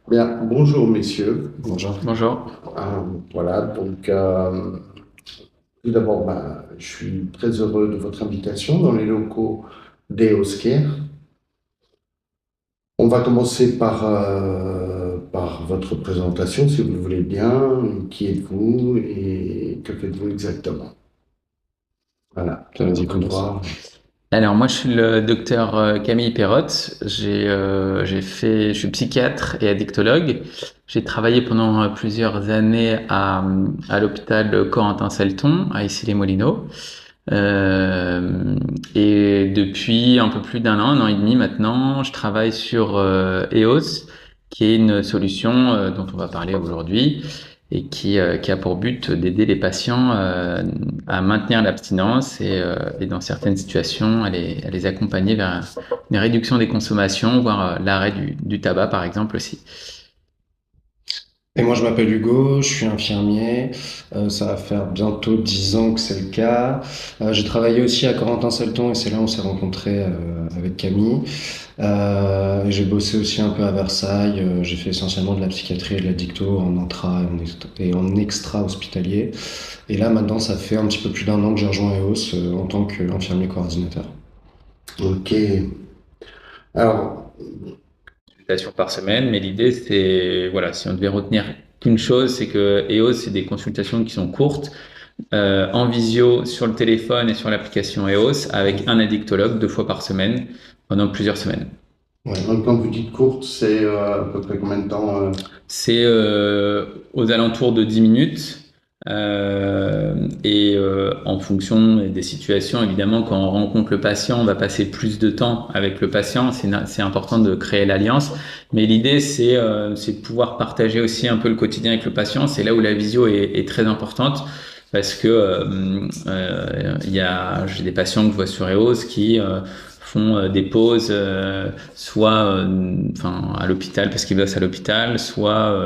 Bien, bonjour messieurs. Bonjour. Bonjour. Voilà, donc tout d'abord, je suis très heureux de votre invitation dans les locaux d'EOSCare. On va commencer par votre présentation, si vous le voulez bien. Qui êtes-vous et que faites-vous exactement? Voilà, Vas-y, à vous de commence. voir. Alors moi je suis le docteur Camille Perrotte. Je suis psychiatre et addictologue. J'ai travaillé pendant plusieurs années à l'hôpital Corentin-Selton à Issy-les-Moulineaux. Et depuis un peu plus un an et demi maintenant, je travaille sur EOS, qui est une solution dont on va parler aujourd'hui et qui a pour but d'aider les patients à maintenir l'abstinence et dans certaines situations à les accompagner vers une réduction des consommations, voire l'arrêt du tabac par exemple aussi. Et moi, je m'appelle Hugo, je suis infirmier. Ça va faire bientôt 10 ans que c'est le cas. J'ai travaillé aussi à Corentin-Selton et c'est là où on s'est rencontrés avec Camille. Et j'ai bossé aussi un peu à Versailles. J'ai fait essentiellement de la psychiatrie et de la dicto en intra et en extra hospitalier. Et là, maintenant, ça fait un petit peu plus d'un an que j'ai rejoint EOS en tant qu'infirmier coordinateur. Ok. Alors, Consultations par semaine, mais l'idée c'est, voilà, si on devait retenir qu'une chose, c'est que EOS, c'est des consultations qui sont courtes, en visio sur le téléphone et sur l'application EOS, avec un addictologue 2 fois par semaine pendant plusieurs semaines. Ouais. quand vous dites courte, c'est à peu près combien de temps C'est aux alentours de 10 minutes. En fonction des situations, évidemment, quand on rencontre le patient, on va passer plus de temps avec le patient. C'est important de créer l'alliance. Mais l'idée, c'est de pouvoir partager aussi un peu le quotidien avec le patient. C'est là où la visio est très importante. Parce que j'ai des patients que je vois sur EOS qui font des pauses, soit à l'hôpital parce qu'ils bossent à l'hôpital, soit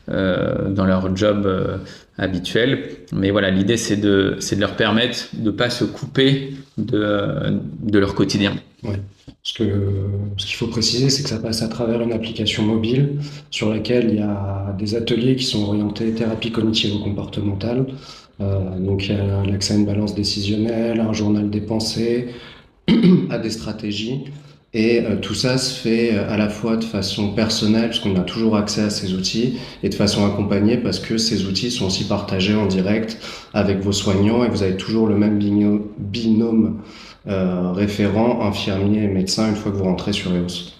dans leur job habituel. Mais voilà, l'idée c'est de leur permettre de pas se couper de leur quotidien. Ouais. Ce qu'il faut préciser, c'est que ça passe à travers une application mobile sur laquelle il y a des ateliers qui sont orientés thérapie cognitivo-comportementale. Donc, il y a l'accès à une balance décisionnelle, un journal des pensées, à des stratégies. Et tout ça se fait à la fois de façon personnelle, parce qu'on a toujours accès à ces outils, et de façon accompagnée, parce que ces outils sont aussi partagés en direct avec vos soignants, et vous avez toujours le même binôme référent, infirmier et médecin une fois que vous rentrez sur EOS.